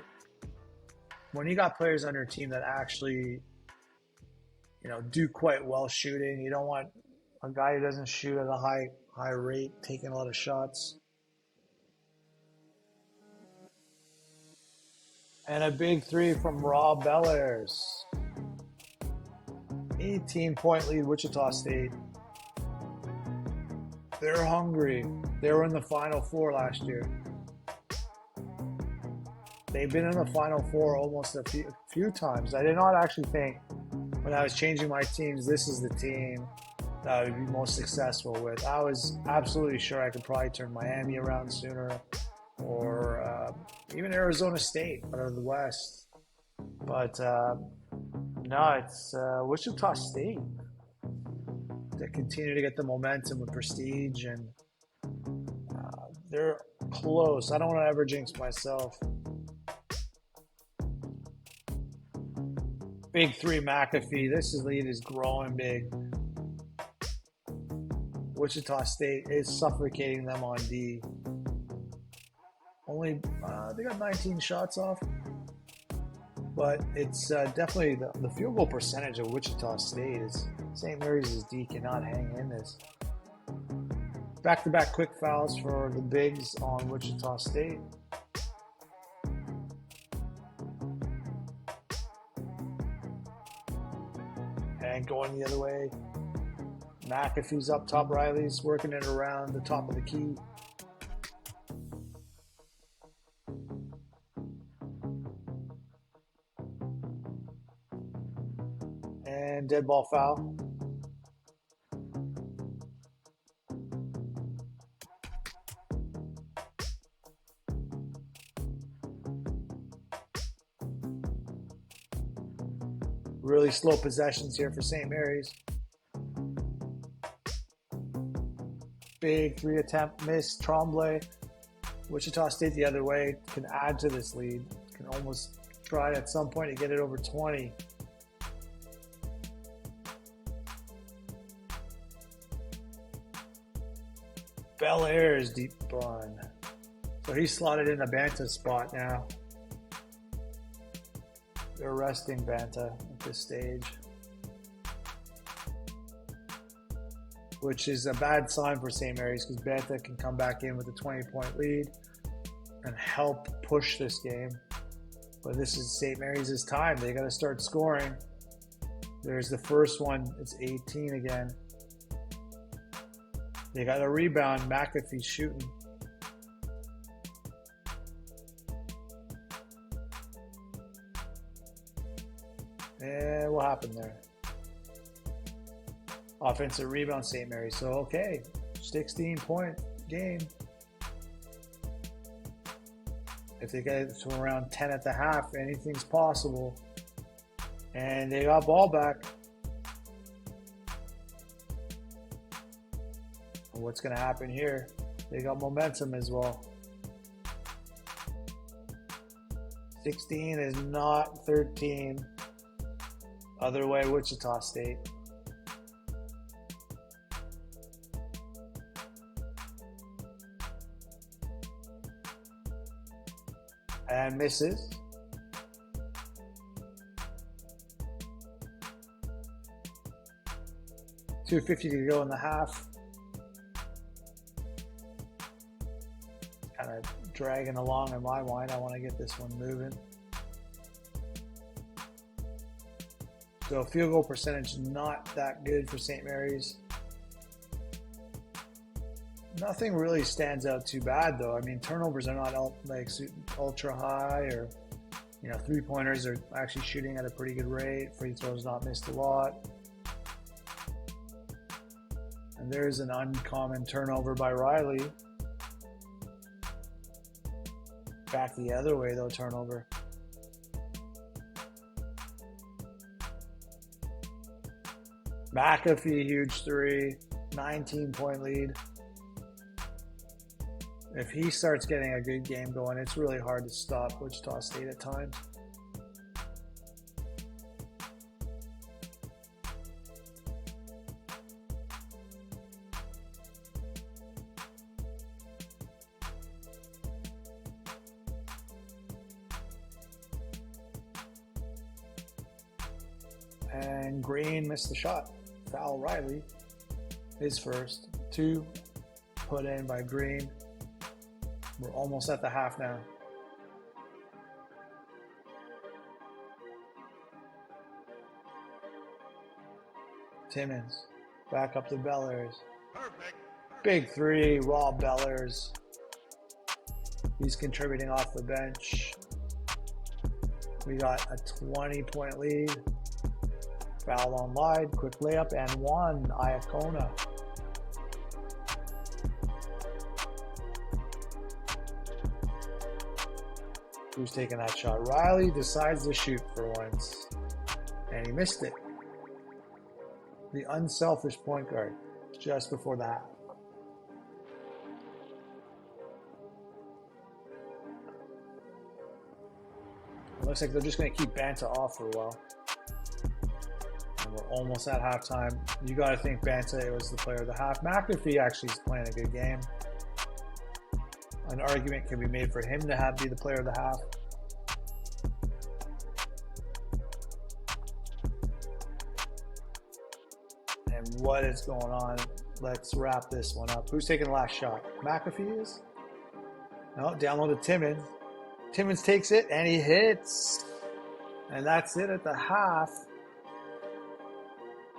When you got players on your team that actually, you know, do quite well shooting, you don't want a guy who doesn't shoot at a high rate taking a lot of shots. And a big 3 from Rob Bellairs. 18-point lead, Wichita State. They're hungry. They were in the Final Four last year. They've been in the Final Four almost a few times. I did not actually think, when I was changing my teams, this is the team that I would be most successful with. I was absolutely sure I could probably turn Miami around sooner, or even Arizona State out of the West. But no, it's Wichita State that continue to get the momentum with prestige, and they're close. I don't want to ever jinx myself. Big 3 McAfee. This lead is growing big. Wichita State is suffocating them on D. Only they got 19 shots off, but it's definitely the field goal percentage of Wichita State is St. Mary's' D cannot hang in this. Back-to-back quick fouls for the bigs on Wichita State. And going the other way, McAfee's up top. Riley's working it around the top of the key. And dead ball foul. Really slow possessions here for St. Mary's. Big 3 attempt miss. Tremblay. Wichita State the other way can add to this lead. Can almost try at some point to get it over 20. Bellairs deep run. So he's slotted in a Banta spot now. They're resting Banta at this stage, which is a bad sign for St. Mary's because Banta can come back in with a 20-point lead. and help push this game. But this is St. Mary's' time. They got to start scoring. There's the first one. It's 18 again. They got a rebound. McAfee's shooting. And what happened there? Offensive rebound, St. Mary's. So, okay, 16-point game. If they get to around 10 at the half, anything's possible. And they got ball back. And what's going to happen here? They got momentum as well. 16 is not 13. Other way, Wichita State. And misses. .250 to go in the half. Kind of dragging along in my mind. I want to get this one moving. So field goal percentage not that good for St. Mary's. Nothing really stands out too bad though. I mean, turnovers are not like ultra high, or three-pointers are actually shooting at a pretty good rate. Free throws not missed a lot. And there's an uncommon turnover by Riley. Back the other way though, turnover. McAfee, huge three, 19-point lead. If he starts getting a good game going, it's really hard to stop Wichita State at times. And Green missed the shot. Foul Riley, his first. 2 put in by Green. We're almost at the half now. Timmons, back up to Bellers. Perfect. Big three, Rob Bellers. He's contributing off the bench. We got a 20-point lead. Foul on Lyde, quick layup, and one, Iacona. Who's taking that shot? Riley decides to shoot for once, and he missed it. The unselfish point guard just before the half. It looks like they're just going to keep Banta off for a while. And we're almost at halftime. You got to think Banta was the player of the half. McAfee actually is playing a good game. An argument can be made for him to be the player of the half. And what is going on? Let's wrap this one up. Who's taking the last shot? McAfee is? No, download to Timmons. Timmons takes it and he hits. And that's it at the half.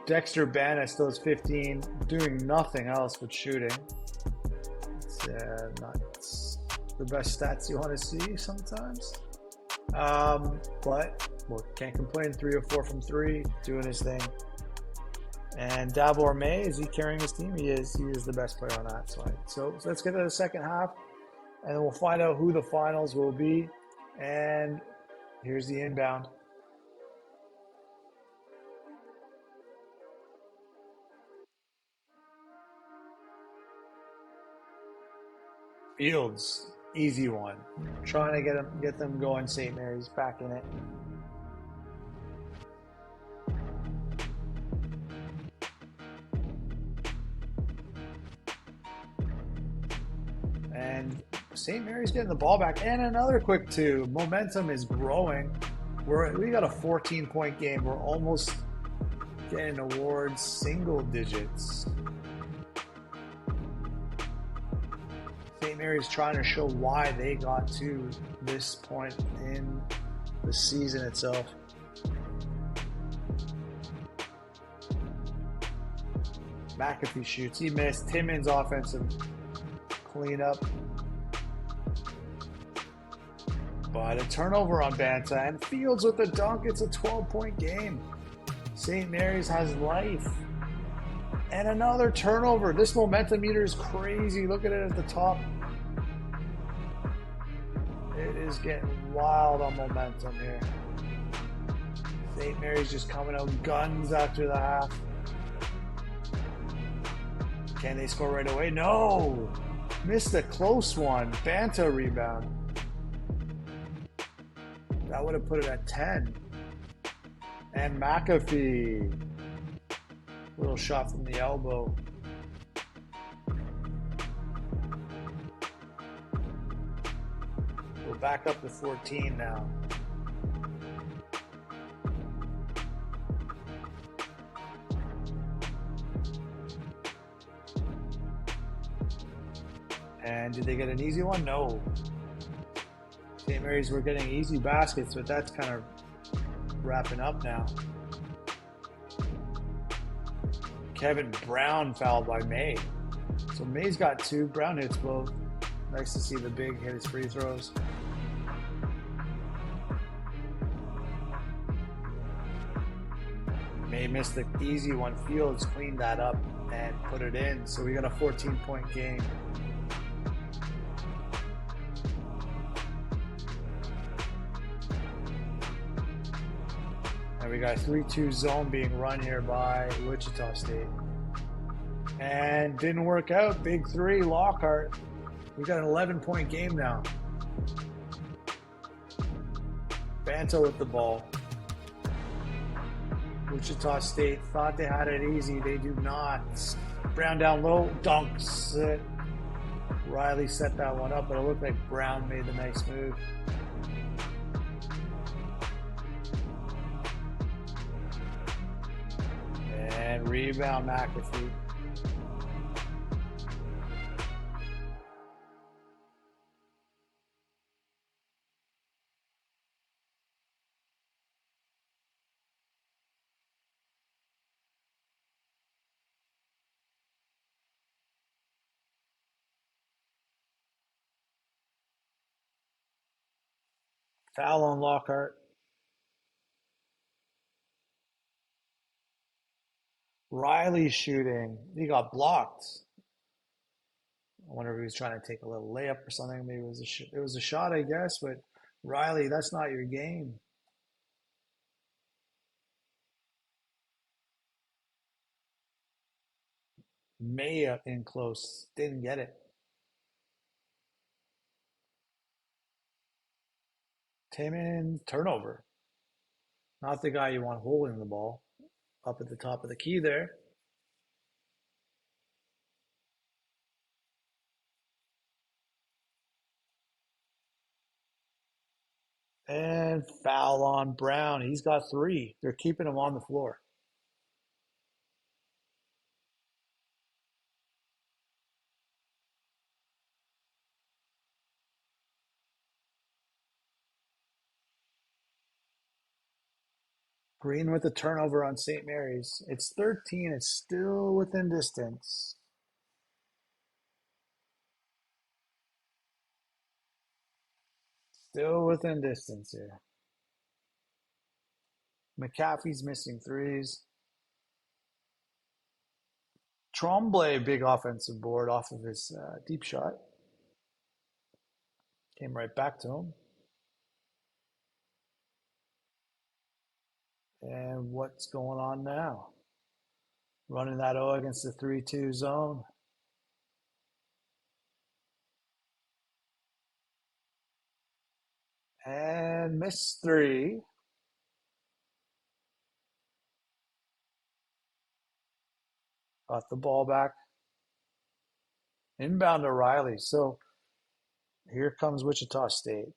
Dexter Banta still has 15, doing nothing else but shooting. It's not the best stats you want to see sometimes. But can't complain. 3 of 4 from 3, doing his thing. And Davor May, is he carrying his team? He is. He is the best player on that side. So let's get to the second half, and then we'll find out who the finals will be. And here's the inbound. Fields, easy one. Trying to get them going. St. Mary's back in it. And St. Mary's getting the ball back, and another quick 2. Momentum is growing. We got a 14-point game. We're almost getting towards single digits. St. Mary's trying to show why they got to this point in the season itself. McAfee shoots. He missed. Timmons offensive cleanup. But a turnover on Banta. And Fields with the dunk. It's a 12-point game. St. Mary's has life. And another turnover. This momentum meter is crazy. Look at it at the top. It is getting wild on momentum here. St. Mary's just coming out guns after the half. Can they score right away? No! Missed a close one. Banta rebound. That would have put it at 10. And McAfee. Little shot from the elbow. We're back up to 14 now. And did they get an easy one? No. St. Mary's were getting easy baskets, but that's kind of wrapping up now. Kevin Brown fouled by May. So May's got 2. Brown hits both. Nice to see the big hit his free throws. May missed the easy one. Fields cleaned that up and put it in. So we got a 14-point game. And we got a 3-2 zone being run here by Wichita State. And didn't work out. Big 3, Lockhart. We got an 11-point game now. Banta with the ball. Wichita State thought they had it easy. They do not. Brown down low, dunks it. Riley set that one up, but it looked like Brown made the nice move. And rebound McAfee. Foul on Lockhart. Riley shooting. He got blocked. I wonder if he was trying to take a little layup or something. Maybe it was a shot, I guess. But Riley, that's not your game. Maya in close. Didn't get it. Timmons, turnover. Not the guy you want holding the ball. Up at the top of the key there. And foul on Brown. He's got 3. They're keeping him on the floor. Green with the turnover on St. Mary's. It's 13. It's still within distance. Still within distance here. McAfee's missing 3s. Tremblay, big offensive board off of his deep shot. Came right back to him. And what's going on now? Running that O against the 3-2 zone. And missed 3. Got the ball back. Inbound to Riley. So here comes Wichita State.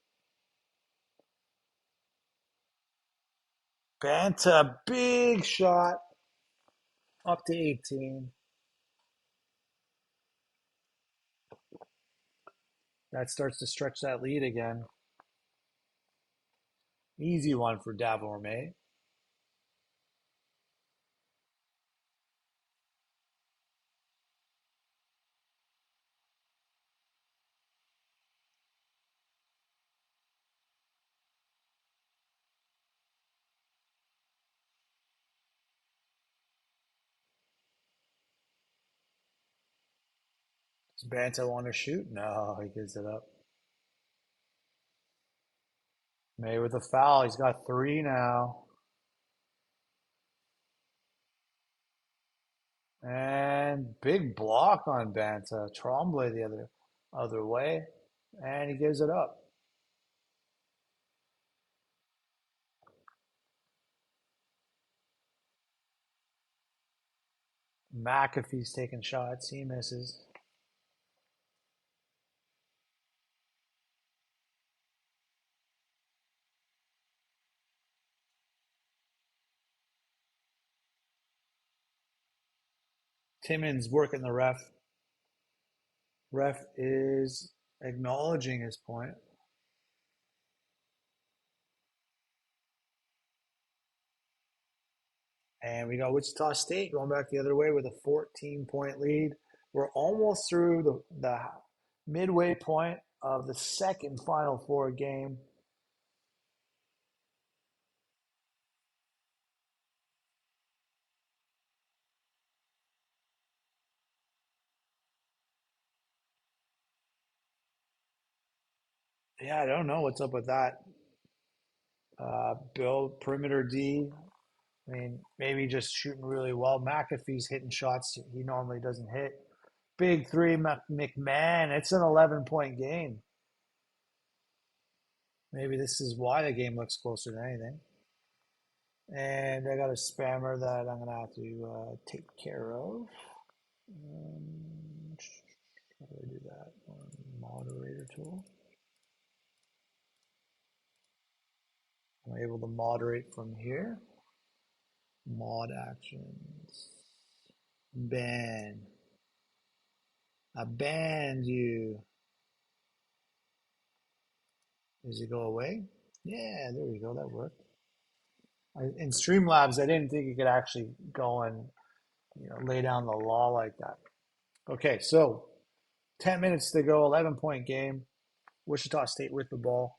Banta, big shot. Up to 18. That starts to stretch that lead again. Easy one for Davorme. Does Banta want to shoot? No, he gives it up. May with a foul. He's got three now. And big block on Banta. Trombley the other way. And he gives it up. McAfee's taking shots. He misses. Timmons working the ref. Ref is acknowledging his point. And we got Wichita State going back the other way with a 14-point lead. We're almost through the midway point of the second Final Four game. Yeah, I don't know what's up with that. Bill, perimeter D. I mean, maybe just shooting really well. McAfee's hitting shots he normally doesn't hit. Big three, McMahon. It's an 11-point game. Maybe this is why the game looks closer than anything. And I got a spammer that I'm going to have to take care of. How do I do that? Moderator tool. I'm able to moderate from here. Mod actions. Ban. I banned you. Does it go away? Yeah, there we go. That worked. In Streamlabs, I didn't think you could actually go and lay down the law like that. Okay, so 10 minutes to go, 11-point game. Wichita State with the ball.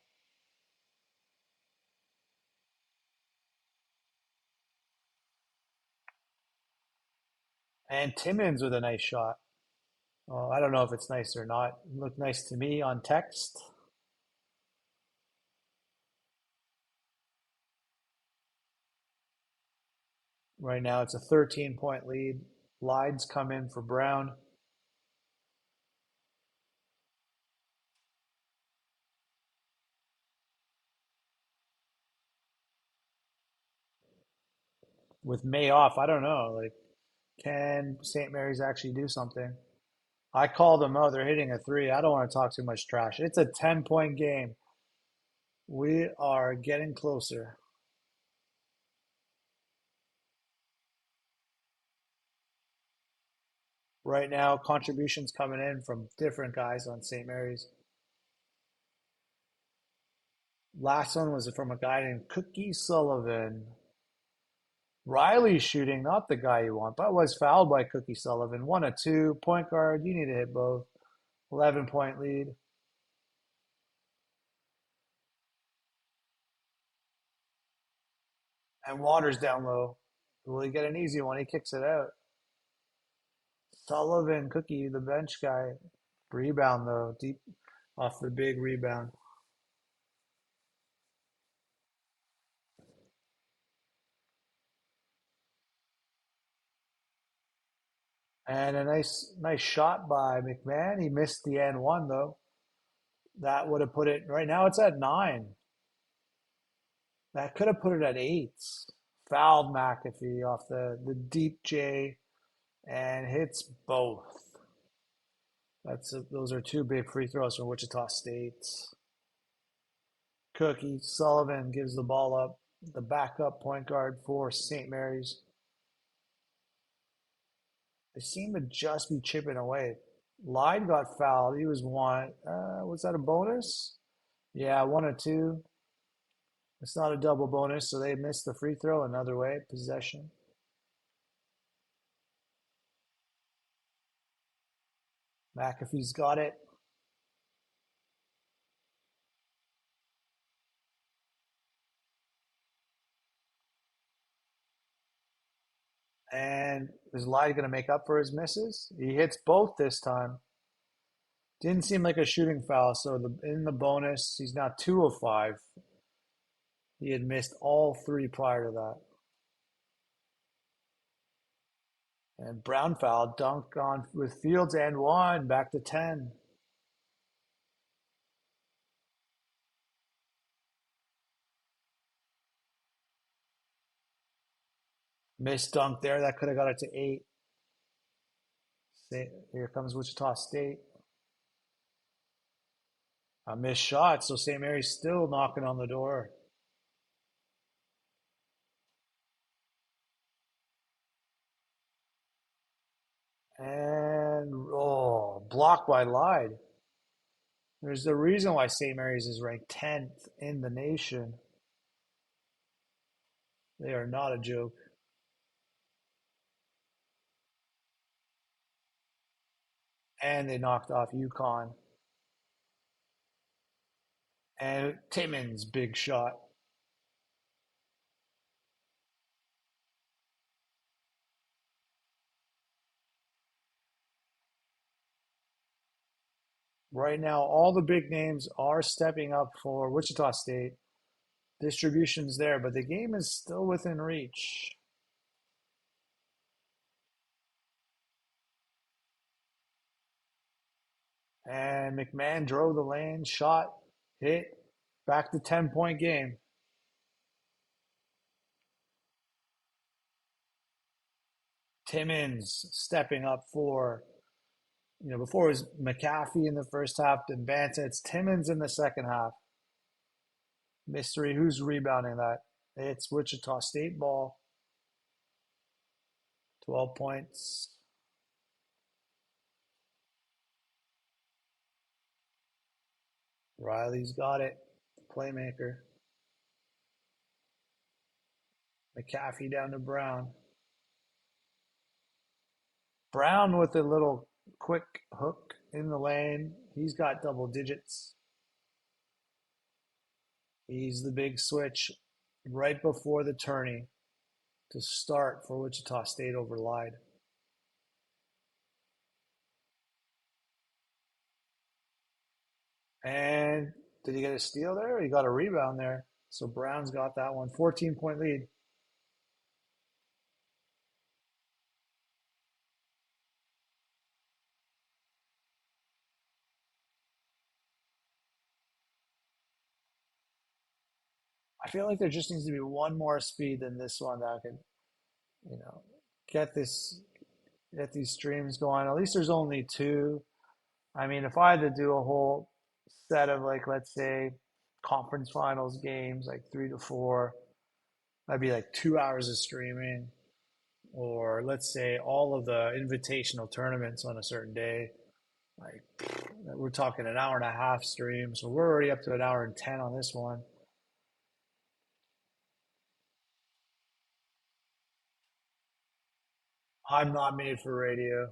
And Timmons with a nice shot. Oh, I don't know if it's nice or not. It looked nice to me on text. Right now it's a 13-point lead. Lides come in for Brown. With May off, I don't know. Like, can St. Mary's actually do something? I called them out. They're hitting a three. I don't want to talk too much trash. It's a 10-point game. We are getting closer. Right now, contributions coming in from different guys on St. Mary's. Last one was from a guy named Cookie Sullivan. Riley's shooting, not the guy you want, but was fouled by Cookie Sullivan. 1-2, point guard. You need to hit both. 11-point lead. And Waters down low. Will he get an easy one? He kicks it out. Sullivan, Cookie, the bench guy. Rebound though, deep off the big rebound. And a nice shot by McMahon. He missed the N one though. That would have put it right now. It's at 9. That could have put it at 8. Fouled McAfee off the deep J and hits both. Those are two big free throws from Wichita State. Cookie Sullivan gives the ball up. The backup point guard for St. Mary's. They seem to just be chipping away. Lyde got fouled. He was one. Was that a bonus? Yeah, one or two. It's not a double bonus, so they missed the free throw. Another way, possession. McAfee's got it. And is Lyde going to make up for his misses? He hits both this time. Didn't seem like a shooting foul, so in the bonus, he's now 2 of 5. He had missed all three prior to that. And Brown foul, dunk on with Fields and one, back to 10. Missed dunk there, that could have got it to 8. Here comes Wichita State. A missed shot, so St. Mary's still knocking on the door. And blocked by Lyde. There's the reason why St. Mary's is ranked 10th in the nation. They are not a joke. And they knocked off UConn. And Timmons, big shot. Right now, all the big names are stepping up for Wichita State. Distribution's there, but the game is still within reach. And McMahon drove the lane, shot, hit, back to 10-point game. Timmons stepping up for, before it was McAfee in the first half, then Banta. It's Timmons in the second half. Mystery, who's rebounding that? It's Wichita State ball. 12 points. Riley's got it. Playmaker. McAfee down to Brown. Brown with a little quick hook in the lane. He's got double digits. He's the big switch right before the tourney to start for Wichita State over Lyde. And did he get a steal there? He got a rebound there. So Brown's got that one. 14-point lead. I feel like there just needs to be one more speed than this one that could, you know, get this get these streams going. At least there's only two. I mean, if I had to do a whole set of, like, let's say conference finals games, like 3 to 4, that'd be like 2 hours of streaming. Or let's say all of the invitational tournaments on a certain day, like we're talking an hour and a half stream. So we're already up to an hour and 10 on this one. I'm not made for radio.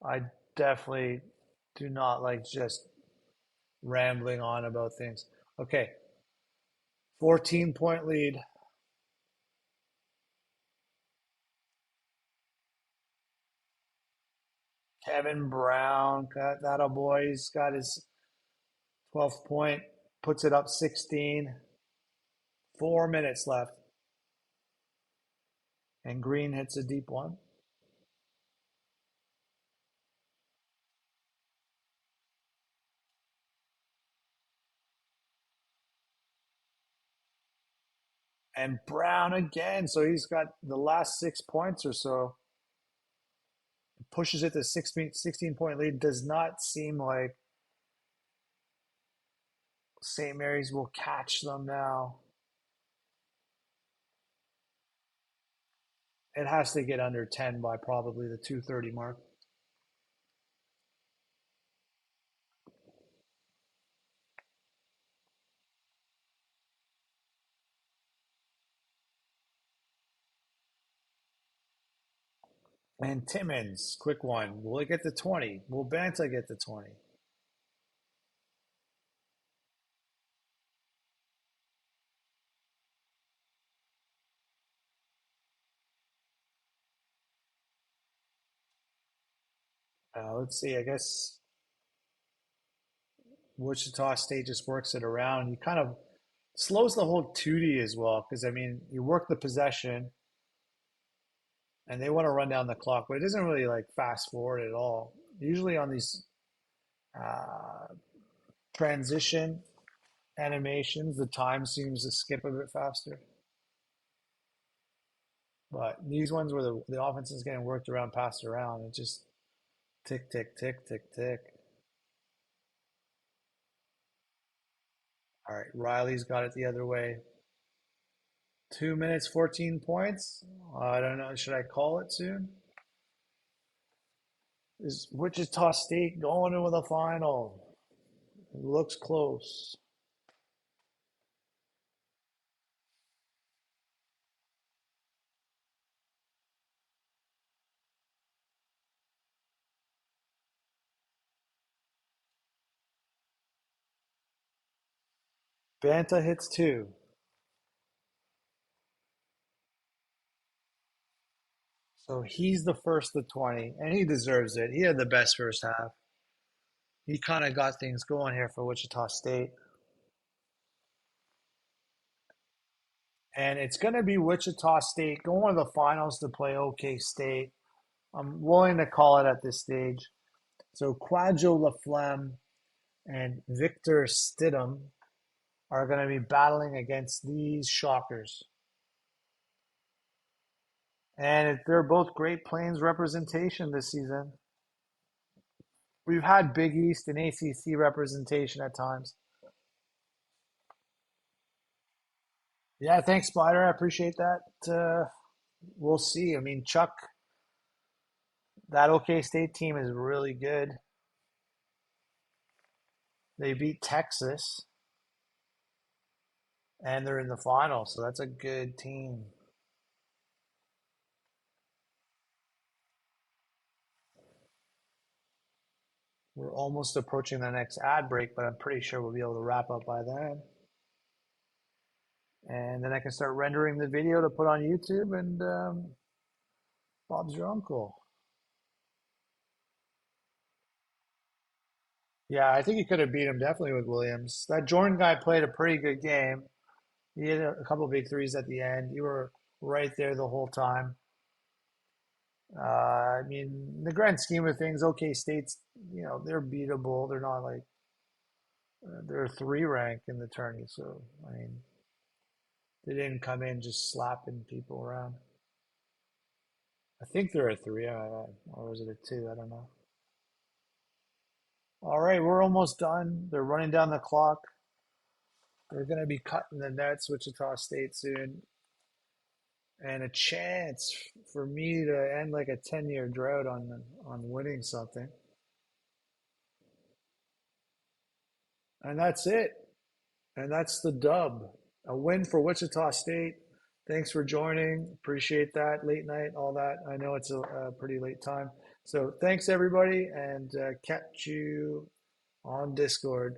I definitely do not like just rambling on about things. Okay, 14-point lead. Kevin Brown got that, a boy. He's got his 12th point, puts it up 16. 4 minutes left. And Green hits a deep one. And Brown again. So he's got the last 6 points or so. Pushes it to 16-point lead. Does not seem like St. Mary's will catch them now. It has to get under 10 by probably the 2:30 mark. And Timmons, quick one. Will it get to 20? Will Banta get to 20? Let's see. I guess Wichita State just works it around. He kind of slows the whole 2D as well, because I mean, you work the possession and they want to run down the clock, but it doesn't really like fast forward at all. Usually on these uh, transition animations, the time seems to skip a bit faster. But these ones where the offense is getting worked around, passed around, it just tick, tick, tick, tick, tick. All right, Riley's got it the other way. 2 minutes, 14 points. I don't know. Should I call it soon? Is Wichita State going into the final? It looks close. Banta hits two. So he's the first to 20, and he deserves it. He had the best first half. He kind of got things going here for Wichita State. And it's going to be Wichita State going to the finals to play OK State. I'm willing to call it at this stage. So Quadjo Laflemme and Victor Stidham are going to be battling against these Shockers. And they're both Great Plains representation this season. We've had Big East and ACC representation at times. Yeah, thanks, Spider. I appreciate that. We'll see. I mean, Chuck, that OK State team is really good. They beat Texas, and they're in the final, so that's a good team. We're almost approaching the next ad break, but I'm pretty sure we'll be able to wrap up by then. And then I can start rendering the video to put on YouTube, and Bob's your uncle. Yeah, I think he could have beat him definitely with Williams. That Jordan guy played a pretty good game. He had a couple big threes at the end. You were right there the whole time. I mean, in the grand scheme of things, OK State's, they're beatable. They're not like they're three rank in the tourney. So I mean, they didn't come in just slapping people around. I think they're a three, or was it a two? I don't know. All right, we're almost done. They're running down the clock. They're going to be cutting the nets, Wichita State soon. And a chance for me to end like a 10-year drought on winning something. And that's it. And that's the dub. A win for Wichita State. Thanks for joining. Appreciate that. Late night, all that. I know it's a pretty late time. So thanks, everybody, and catch you on Discord.